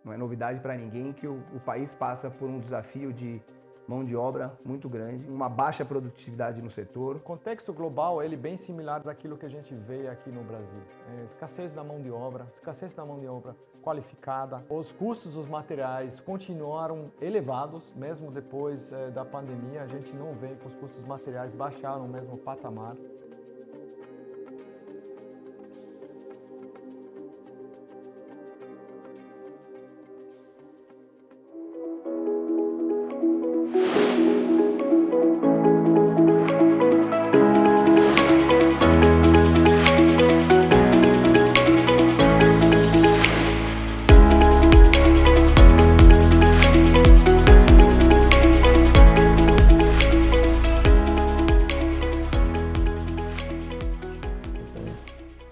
Não é novidade para ninguém que o país passa por um desafio de mão de obra muito grande, uma baixa produtividade no setor. O contexto global ele é bem similar daquilo que a gente vê aqui no Brasil. Escassez da mão de obra qualificada. Os custos dos materiais continuaram elevados, mesmo depois da pandemia. A gente não vê que os custos dos materiais baixaram no mesmo patamar.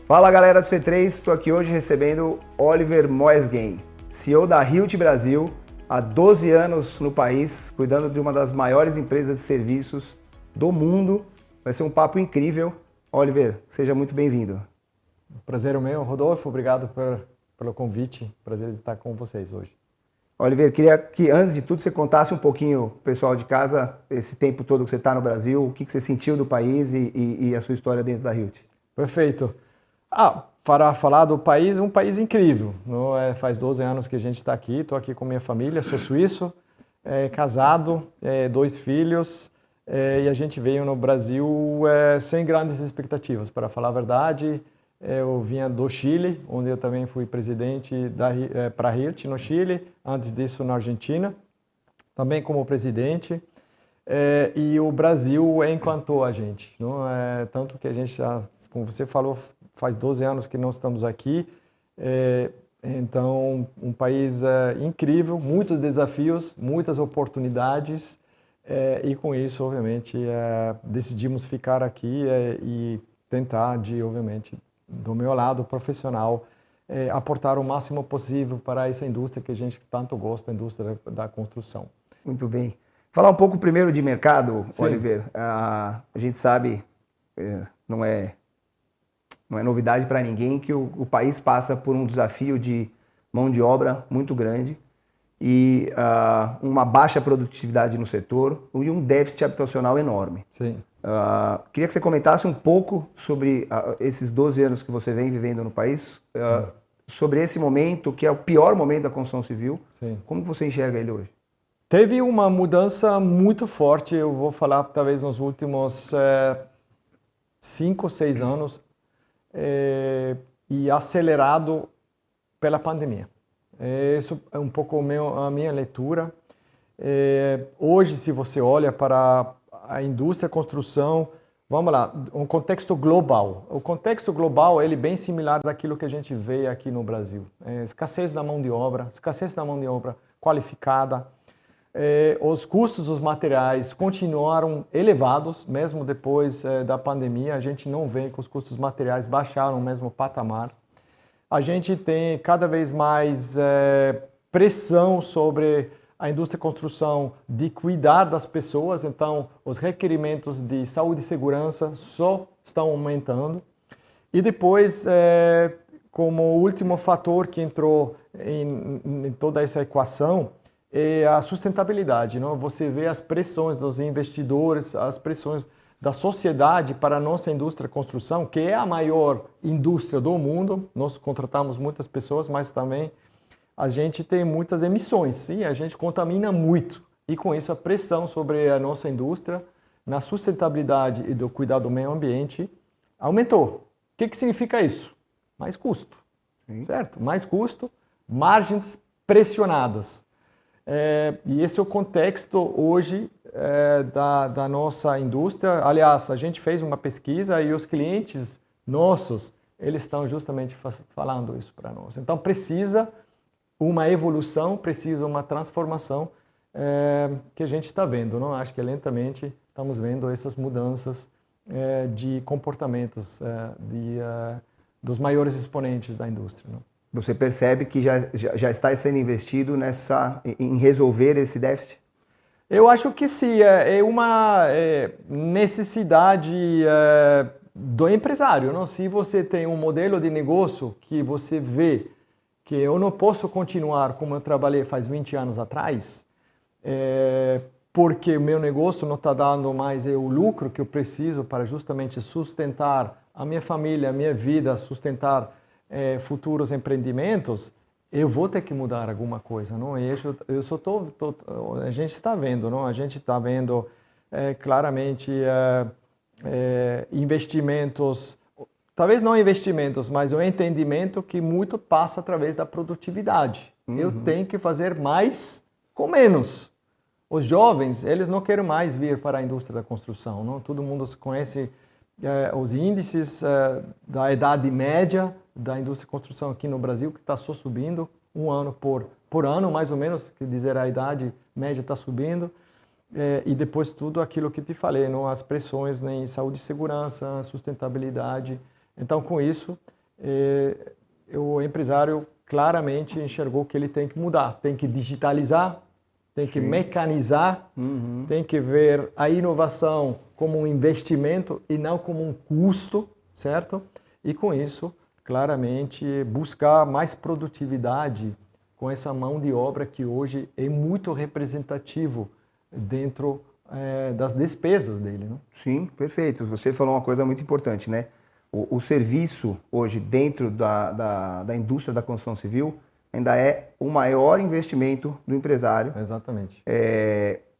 Fala galera do C3, estou aqui hoje recebendo Oliver Moesgen, CEO da Hilt Brasil, há 12 anos no país, cuidando de uma das maiores empresas de serviços do mundo. Vai ser um papo incrível. Oliver, seja muito bem-vindo. Prazer é meu, Rodolfo, obrigado pelo convite, prazer de estar com vocês hoje. Oliver, queria que antes de tudo você contasse um pouquinho, pessoal de casa, esse tempo todo que você está no Brasil, o que você sentiu do país e a sua história dentro da Hilt. Perfeito. Para falar do país, um país incrível. Não é? Faz 12 anos que a gente está aqui, estou aqui com minha família, sou suíço, casado, 2 filhos, e a gente veio no Brasil sem grandes expectativas. Para falar a verdade, eu vinha do Chile, onde eu também fui presidente para a Hilt no Chile, antes disso na Argentina, também como presidente, e o Brasil encantou a gente. Não é? Tanto que a gente já, como você falou, faz 12 anos que nós estamos aqui, então um país incrível, muitos desafios, muitas oportunidades, e com isso, obviamente, decidimos ficar aqui e tentar, obviamente, do meu lado profissional, aportar o máximo possível para essa indústria que a gente tanto gosta, a indústria da construção. Muito bem. Falar um pouco primeiro de mercado, Sim. Oliver. A gente sabe, não é novidade para ninguém que o país passa por um desafio de mão de obra muito grande e uma baixa produtividade no setor e um déficit habitacional enorme. Sim. Queria que você comentasse um pouco sobre esses 12 anos que você vem vivendo no país, sobre esse momento, que é o pior momento da construção civil. Sim. Como você enxerga ele hoje? Teve uma mudança muito forte, eu vou falar talvez nos últimos 5 ou 6 anos, e acelerado pela pandemia. Isso é um pouco a minha leitura. Hoje, se você olha para a indústria da construção, vamos lá, um contexto global. O contexto global ele é bem similar daquilo que a gente vê aqui no Brasil. Escassez da mão de obra qualificada. Os custos dos materiais continuaram elevados, mesmo depois da pandemia. A gente não vê que os custos dos materiais baixaram no mesmo patamar. A gente tem cada vez mais pressão sobre a indústria da construção de cuidar das pessoas, então os requerimentos de saúde e segurança só estão aumentando. E depois, como último fator que entrou em toda essa equação, é a sustentabilidade. Não? Você vê as pressões dos investidores, as pressões da sociedade para a nossa indústria da construção, que é a maior indústria do mundo. Nós contratamos muitas pessoas, mas também a gente tem muitas emissões. Sim, a gente contamina muito. E com isso a pressão sobre a nossa indústria na sustentabilidade e do cuidado do meio ambiente aumentou. O que significa isso? Mais custo. Sim. Certo? Mais custo, margens pressionadas. E esse é o contexto hoje da nossa indústria. Aliás, a gente fez uma pesquisa e os clientes nossos, eles estão justamente falando isso para nós. Então, precisa uma evolução, precisa uma transformação que a gente está vendo. Não? Acho que lentamente estamos vendo essas mudanças de comportamentos dos maiores exponentes da indústria. Não? Você percebe que já está sendo investido em resolver esse déficit? Eu acho que sim, é uma necessidade do empresário. Não? Se você tem um modelo de negócio que você vê que eu não posso continuar como eu trabalhei faz 20 anos atrás, porque o meu negócio não está dando mais o lucro que eu preciso para justamente sustentar a minha família, a minha vida, sustentar futuros empreendimentos, eu vou ter que mudar alguma coisa, não? E eu só a gente está vendo, não? A gente está vendo claramente investimentos, talvez não investimentos, mas o entendimento que muito passa através da produtividade. Eu tenho que fazer mais com menos. Os jovens, eles não querem mais vir para a indústria da construção, não? Todo mundo conhece os índices da idade média da indústria de construção aqui no Brasil, que está só subindo um ano por ano, mais ou menos, quer dizer, a idade média está subindo. E depois tudo aquilo que te falei, não? As pressões em saúde e segurança, sustentabilidade. Então, com isso, o empresário claramente enxergou que ele tem que mudar, tem que digitalizar, tem que mecanizar, tem que ver a inovação como um investimento e não como um custo, certo? E com isso, claramente, buscar mais produtividade com essa mão de obra que hoje é muito representativo dentro das despesas dele, né? Sim, perfeito. Você falou uma coisa muito importante, né? O serviço hoje dentro da indústria da construção civil ainda é o maior investimento do empresário. Exatamente.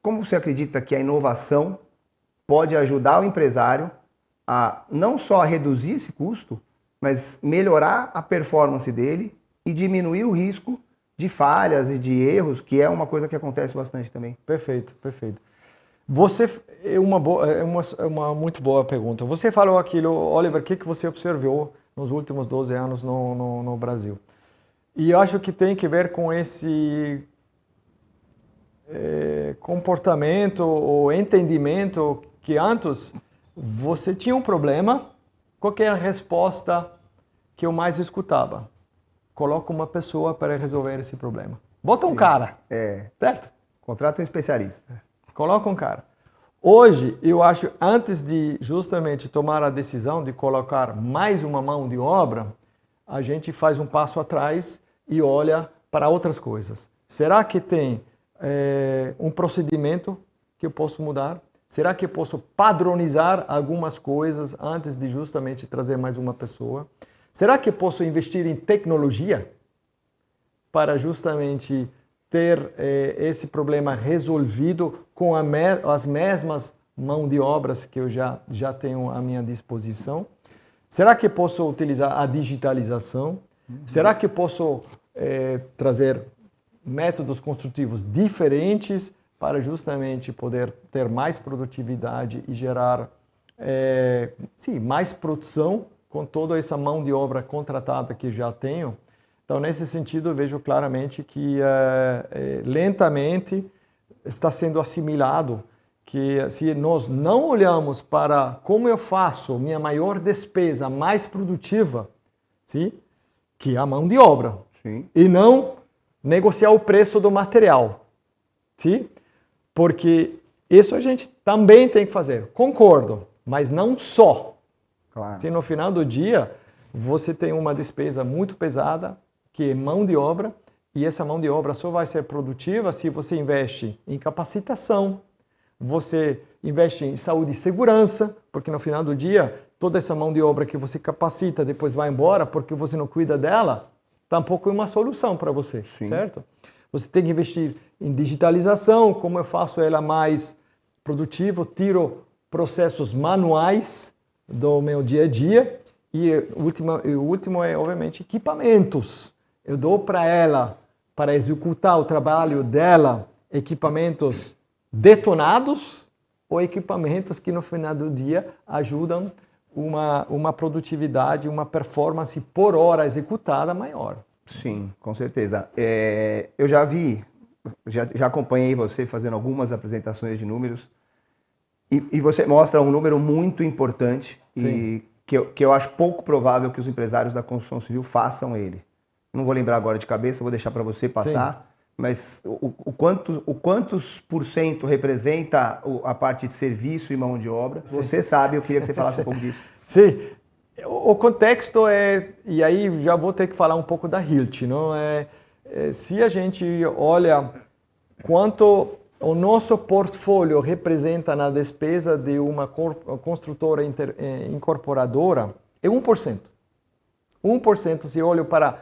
Como você acredita que a inovação pode ajudar o empresário a não só a reduzir esse custo, mas melhorar a performance dele e diminuir o risco de falhas e de erros, que é uma coisa que acontece bastante também? Perfeito, perfeito. Uma muito boa pergunta. Você falou aquilo, Oliver, o que você observou nos últimos 12 anos no Brasil? E eu acho que tem que ver com esse comportamento ou entendimento que antes você tinha um problema, qual que era a resposta que eu mais escutava? Coloca uma pessoa para resolver esse problema. Bota um cara, certo? Contrata um especialista. Coloca um cara. Hoje, eu acho, antes de justamente tomar a decisão de colocar mais uma mão de obra, a gente faz um passo atrás e olha para outras coisas. Será que tem um procedimento que eu posso mudar? Será que eu posso padronizar algumas coisas antes de justamente trazer mais uma pessoa? Será que eu posso investir em tecnologia para justamente ter esse problema resolvido com as mesmas mãos de obras que eu já tenho à minha disposição? Será que eu posso utilizar a digitalização? Será que eu posso trazer métodos construtivos diferentes para justamente poder ter mais produtividade e gerar mais produção com toda essa mão de obra contratada que já tenho? Então, nesse sentido, eu vejo claramente que lentamente está sendo assimilado que se nós não olhamos para como eu faço minha maior despesa mais produtiva, sim, que é a mão de obra, sim, e não negociar o preço do material, sim? Porque isso a gente também tem que fazer, concordo, mas não só. claro. Se no final do dia você tem uma despesa muito pesada, que é mão de obra, e essa mão de obra só vai ser produtiva se você investe em capacitação, você investe em saúde e segurança, porque no final do dia, toda essa mão de obra que você capacita depois vai embora porque você não cuida dela, tampouco é uma solução para você, Sim. certo? Você tem que investir em digitalização, como eu faço ela mais produtiva, tiro processos manuais do meu dia a dia, e o último é, obviamente, equipamentos. Eu dou para ela, para executar o trabalho dela, equipamentos detonados ou equipamentos que no final do dia ajudam uma produtividade, uma performance por hora executada maior. Sim, com certeza. Eu já vi, já acompanhei você fazendo algumas apresentações de números e você mostra um número muito importante e que eu acho pouco provável que os empresários da construção civil façam ele. Não vou lembrar agora de cabeça, vou deixar para você passar, mas quantos por cento representa a parte de serviço e mão de obra? Você sabe, eu queria que você falasse um pouco disso. Sim, O contexto e aí já vou ter que falar um pouco da Hilt, não se a gente olha quanto o nosso portfólio representa na despesa de uma construtora incorporadora, é 1%. 1% se olho para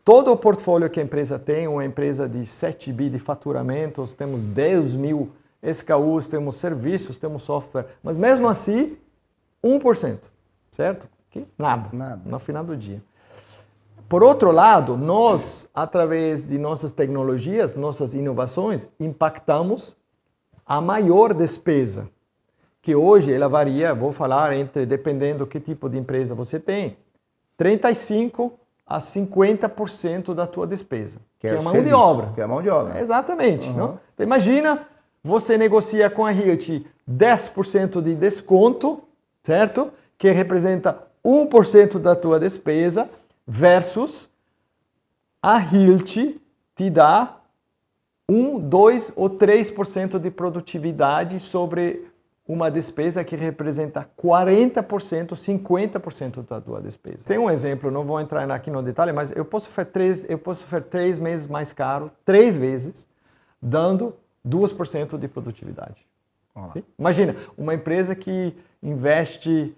todo o portfólio que a empresa tem, uma empresa de 7 bi de faturamentos, temos 10 mil SKUs, temos serviços, temos software, mas mesmo assim, 1%, certo? Nada, no final do dia. Por outro lado, nós, através de nossas tecnologias, nossas inovações, impactamos a maior despesa, que hoje ela varia, vou falar, dependendo do que tipo de empresa você tem, 35% a 50% da tua despesa, que é a mão de obra. Que é a mão de obra. Exatamente. Não? Então, imagina, você negocia com a Hilt 10% de desconto, certo? Que representa 1% da tua despesa, versus a Hilt te dá 1, 2 ou 3% de produtividade sobre uma despesa que representa 40%, 50% da tua despesa. Tem um exemplo, não vou entrar aqui no detalhe, mas eu posso fazer 3 meses mais caro, 3 vezes, dando 2% de produtividade. Imagina, uma empresa que investe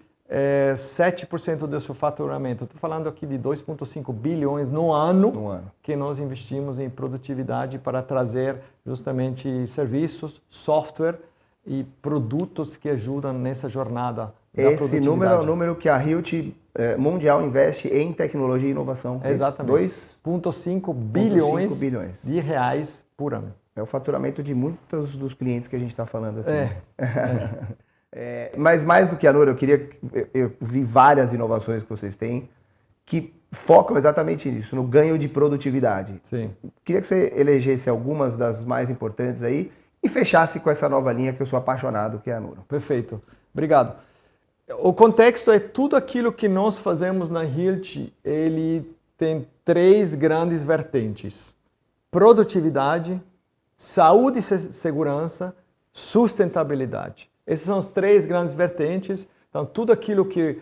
7% do seu faturamento. Estou falando aqui de 2,5 bilhões no ano que nós investimos em produtividade para trazer justamente serviços, software e produtos que ajudam nessa jornada da produtividade. Esse número é o número que a Hilt Mundial investe em tecnologia e inovação. Exatamente. 2,5 bilhões de reais por ano. É o faturamento de muitos dos clientes que a gente está falando aqui. Mas mais do que a Nura, eu vi várias inovações que vocês têm que focam exatamente nisso, no ganho de produtividade. Sim. Queria que você elegesse algumas das mais importantes aí e fechasse com essa nova linha que eu sou apaixonado, que é a Nura. Perfeito. Obrigado. O contexto é tudo aquilo que nós fazemos na Hilt, ele tem 3 grandes vertentes: produtividade, saúde e segurança, sustentabilidade. Essas são as 3 grandes vertentes. Então, tudo aquilo que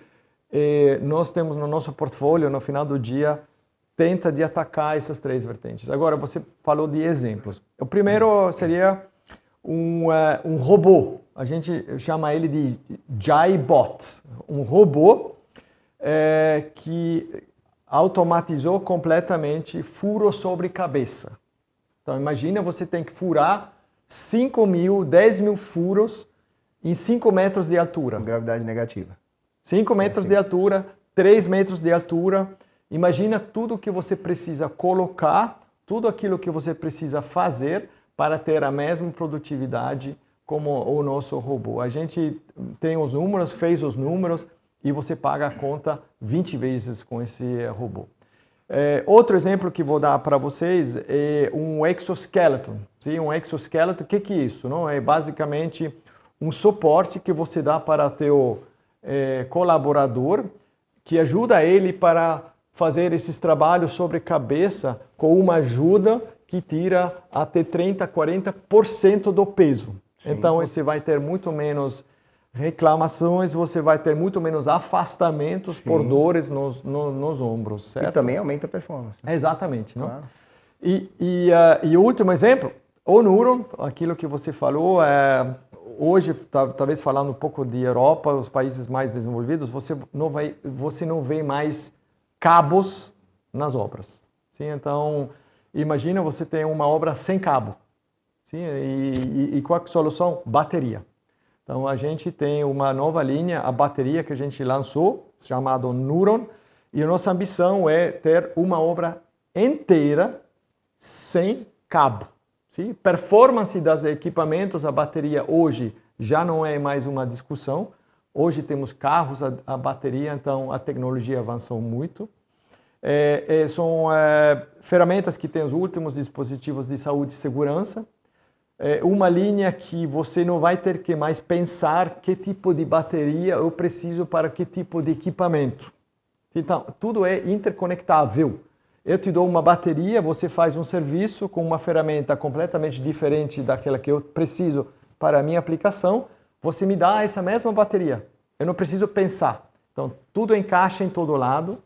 nós temos no nosso portfólio, no final do dia, tenta de atacar essas 3 vertentes. Agora, você falou de exemplos. O primeiro seria um robô. A gente chama ele de Jaibot. Um robô que automatizou completamente furo sobre cabeça. Então, imagina, você tem que furar 5 mil, 10 mil furos em 5 metros de altura. Gravidade negativa. 5 metros de altura, 3 metros de altura. Imagina tudo que você precisa colocar, tudo aquilo que você precisa fazer para ter a mesma produtividade como o nosso robô. A gente tem os números, fez os números e você paga a conta 20 vezes com esse robô. Outro exemplo que vou dar para vocês é um exoskeleton. Sim, um exoskeleton, o que é isso? Não? É basicamente um suporte que você dá para teu colaborador, que ajuda ele para fazer esses trabalhos sobre cabeça com uma ajuda que tira até 30%, 40% do peso. Sim. Então você vai ter muito menos reclamações, você vai ter muito menos afastamentos. Sim. Por dores nos ombros, certo? E também aumenta a performance. Exatamente. Não? Claro. E o último exemplo, o Neuron, aquilo que você falou, hoje, talvez falando um pouco de Europa, os países mais desenvolvidos, você não vê mais cabos nas obras. Sim? Então, imagina você tem uma obra sem cabo. Sim? E qual é a solução? Bateria. Então, a gente tem uma nova linha, a bateria que a gente lançou, chamada Neuron, e a nossa ambição é ter uma obra inteira sem cabo. Sim? Performance dos equipamentos, a bateria hoje já não é mais uma discussão. Hoje temos carros a bateria, então a tecnologia avançou muito. São ferramentas que têm os últimos dispositivos de saúde e segurança. Uma linha que você não vai ter que mais pensar que tipo de bateria eu preciso para que tipo de equipamento. Então, tudo é interconectável. Eu te dou uma bateria, você faz um serviço com uma ferramenta completamente diferente daquela que eu preciso para a minha aplicação, você me dá essa mesma bateria. Eu não preciso pensar. Então, tudo encaixa em todo lado.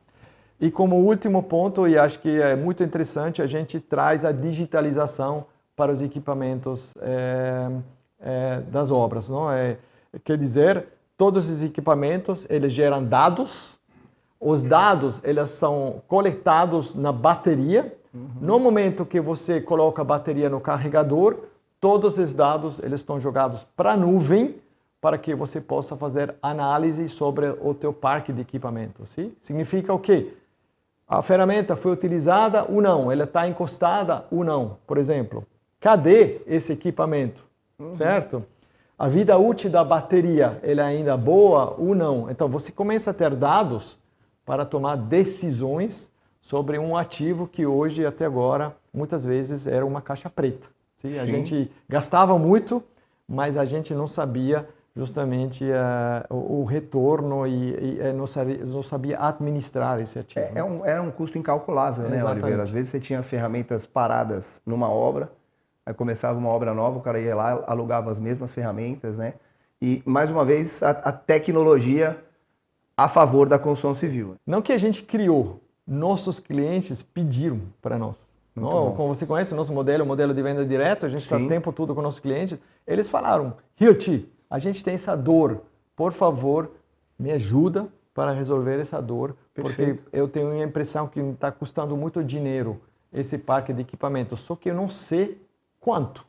E como último ponto, e acho que é muito interessante, a gente traz a digitalização para os equipamentos das obras. Não? Quer dizer, todos os equipamentos, eles geram dados. Os dados, eles são coletados na bateria. No momento que você coloca a bateria no carregador, todos os dados eles estão jogados para a nuvem para que você possa fazer análise sobre o teu parque de equipamentos. Sim? Significa o quê? A ferramenta foi utilizada ou não? Ela está encostada ou não? Por exemplo, cadê esse equipamento? Certo? A vida útil da bateria, ela é ainda boa ou não? Então, você começa a ter dados para tomar decisões sobre um ativo que hoje, até agora, muitas vezes era uma caixa preta. Sim? A gente gastava muito, mas a gente não sabia justamente o retorno e não sabia administrar esse ativo. Era um custo incalculável, né, Oliveira? Às vezes você tinha ferramentas paradas numa obra, aí começava uma obra nova, o cara ia lá, alugava as mesmas ferramentas, né? E, mais uma vez, a tecnologia a favor da construção civil. Não que a gente criou, nossos clientes pediram para nós. Não, como você conhece o nosso modelo, o modelo de venda direta, a gente está o tempo todo com nossos clientes. Eles falaram, Hilt, a gente tem essa dor, por favor, me ajuda para resolver essa dor, porque eu tenho a impressão que está custando muito dinheiro esse parque de equipamentos, só que eu não sei quanto.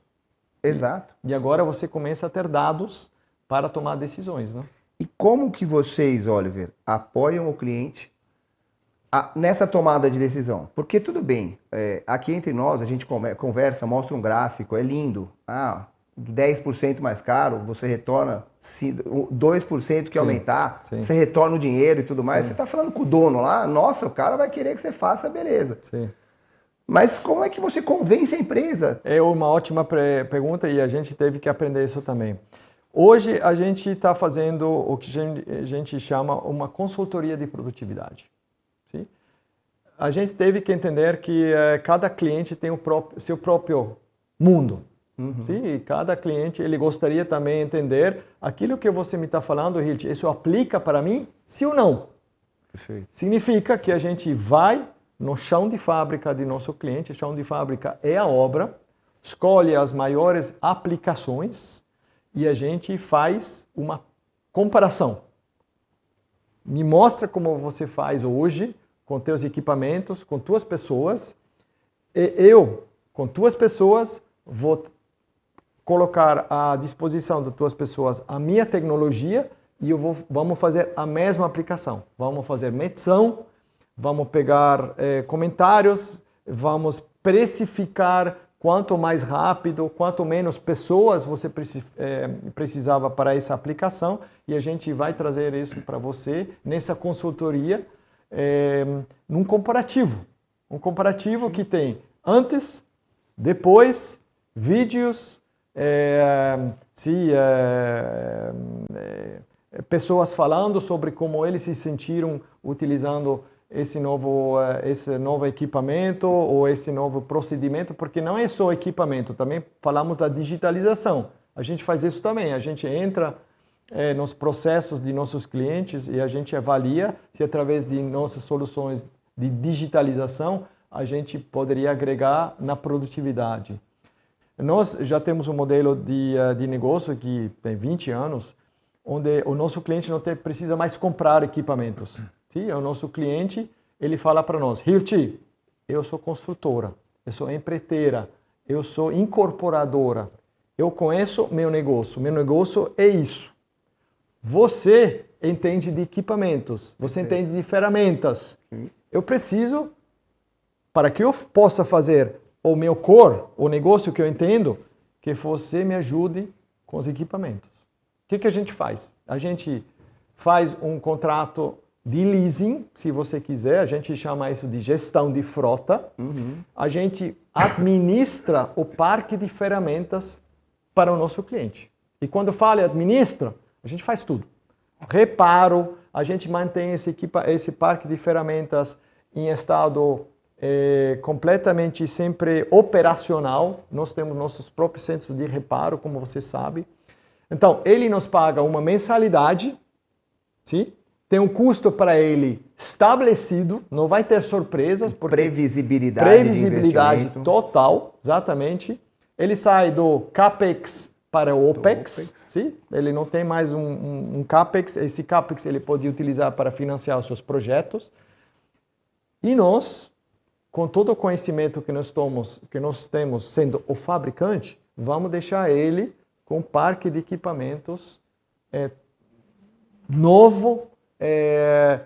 Exato. E agora você começa a ter dados para tomar decisões, né? E como que vocês, Oliver, apoiam o cliente nessa tomada de decisão? Porque tudo bem, aqui entre nós a gente conversa, mostra um gráfico, é lindo. 10% mais caro, você retorna 2% que aumentar, você retorna o dinheiro e tudo mais. Você está falando com o dono lá, nossa, o cara vai querer que você faça, beleza. Sim. Mas como é que você convence a empresa? É uma ótima pergunta e a gente teve que aprender isso também. Hoje a gente está fazendo o que a gente chama uma consultoria de produtividade. Sim? A gente teve que entender que cada cliente tem seu próprio mundo. Sim? E cada cliente ele gostaria também entender aquilo que você me está falando, Hilt, isso aplica para mim, sim ou não? Perfeito. Significa que a gente vai no chão de fábrica de nosso cliente, chão de fábrica é a obra, escolhe as maiores aplicações e a gente faz uma comparação. Me mostra como você faz hoje com teus equipamentos, com tuas pessoas, e eu, com tuas pessoas, vou colocar à disposição de tuas pessoas a minha tecnologia e vamos fazer a mesma aplicação. Vamos fazer medição, vamos pegar comentários, vamos precificar quanto mais rápido, quanto menos pessoas você precisava para essa aplicação e a gente vai trazer isso para você nessa consultoria, num comparativo. Um comparativo que tem antes, depois, vídeos, pessoas falando sobre como eles se sentiram utilizando esse novo equipamento ou esse novo procedimento, porque não é só equipamento, também falamos da digitalização. A gente faz isso também, a gente entra nos processos de nossos clientes e a gente avalia se através de nossas soluções de digitalização a gente poderia agregar na produtividade. Nós já temos um modelo de negócio que tem 20 anos, onde o nosso cliente não precisa mais comprar equipamentos. Sim? O nosso cliente, ele fala para nós, Hilt, eu sou construtora, eu sou empreiteira, eu sou incorporadora, eu conheço meu negócio é isso. Você entende de equipamentos, você entende de ferramentas. Eu preciso, para que eu possa fazer o meu core, o negócio que eu entendo, que você me ajude com os equipamentos. O que a gente faz? A gente faz um contrato de leasing, se você quiser, a gente chama isso de gestão de frota. A gente administra o parque de ferramentas para o nosso cliente. E quando fala administra, a gente faz tudo. Reparo, a gente mantém esse parque de ferramentas em estado completamente sempre operacional. Nós temos nossos próprios centros de reparo, como você sabe. Então, ele nos paga uma mensalidade, sim? tem um custo para ele estabelecido, não vai ter surpresas. Previsibilidade de investimento. Total, exatamente. Ele sai do CAPEX para o OPEX. Sim? Ele não tem mais um CAPEX. Esse CAPEX ele pode utilizar para financiar os seus projetos. E nós, com todo o conhecimento que nós temos sendo o fabricante, vamos deixar ele com um parque de equipamentos novo,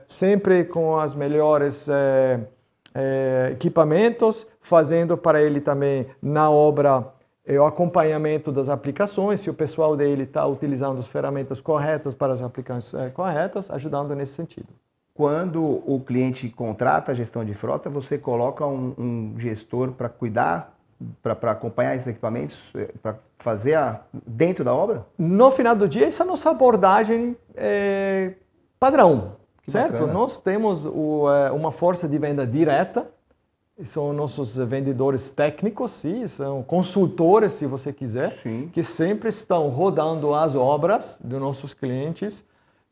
sempre com as melhores equipamentos, fazendo para ele também na obra o acompanhamento das aplicações, se o pessoal dele está utilizando as ferramentas corretas para as aplicações corretas, ajudando nesse sentido. Quando o cliente contrata a gestão de frota, você coloca um gestor para cuidar, para acompanhar esses equipamentos, para fazer dentro da obra? No final do dia, essa é a nossa abordagem padrão, Que certo? bacana. Nós temos uma força de venda direta, são nossos vendedores técnicos, sim, são consultores, se você quiser, Sim. que sempre estão rodando as obras dos nossos clientes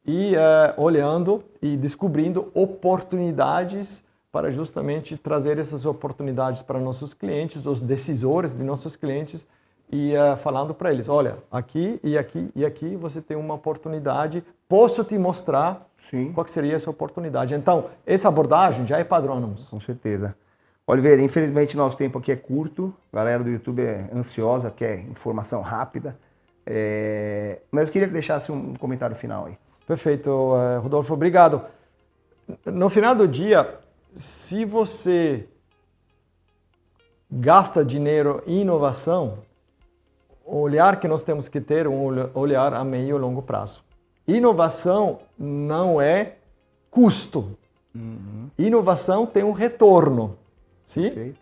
e olhando e descobrindo oportunidades para justamente trazer essas oportunidades para nossos clientes, os decisores de nossos clientes e falando para eles, olha, aqui e aqui e aqui você tem uma oportunidade, posso te mostrar Sim. qual que seria essa oportunidade. Então, essa abordagem já é padrão. Com certeza. Oliveira, infelizmente nosso tempo aqui é curto, a galera do YouTube é ansiosa, quer informação rápida, mas eu queria que você deixasse um comentário final aí. Perfeito, Rodolfo, obrigado. No final do dia, se você gasta dinheiro em inovação, o olhar que nós temos que ter é um olhar a meio e longo prazo. Inovação não é custo. Inovação tem um retorno. Sim? Perfeito.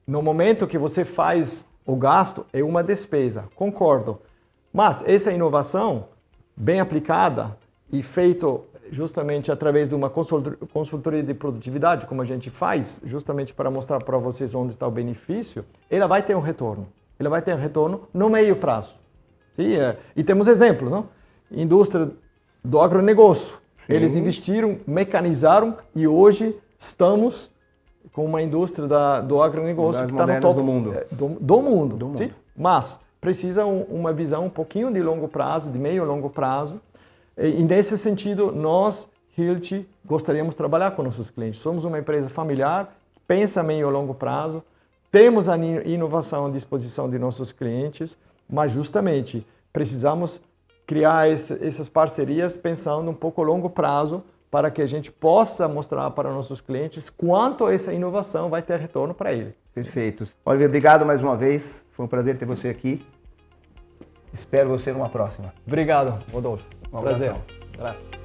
No momento que você faz o gasto, é uma despesa, concordo. Mas essa inovação, bem aplicada e feito justamente através de uma consultoria de produtividade, como a gente faz, justamente para mostrar para vocês onde está o benefício, ela vai ter um retorno. Ela vai ter um retorno no meio prazo. Sim? E temos exemplo, não? Indústria do agronegócio. Sim. Eles investiram, mecanizaram e hoje estamos com uma indústria do agronegócio das que está no modernas top do mundo. do mundo. Sim? Mas precisa uma visão um pouquinho de longo prazo, de meio e longo prazo. E nesse sentido, nós, Hilt, gostaríamos de trabalhar com nossos clientes. Somos uma empresa familiar, pensa a meio e longo prazo, temos a inovação à disposição de nossos clientes, mas justamente precisamos criar essas parcerias pensando um pouco a longo prazo para que a gente possa mostrar para nossos clientes quanto essa inovação vai ter retorno para ele. Perfeito. Oliveira, obrigado mais uma vez. Foi um prazer ter você aqui. Espero você numa próxima. Obrigado, Rodolfo. Um Prazer. abração. Abraço.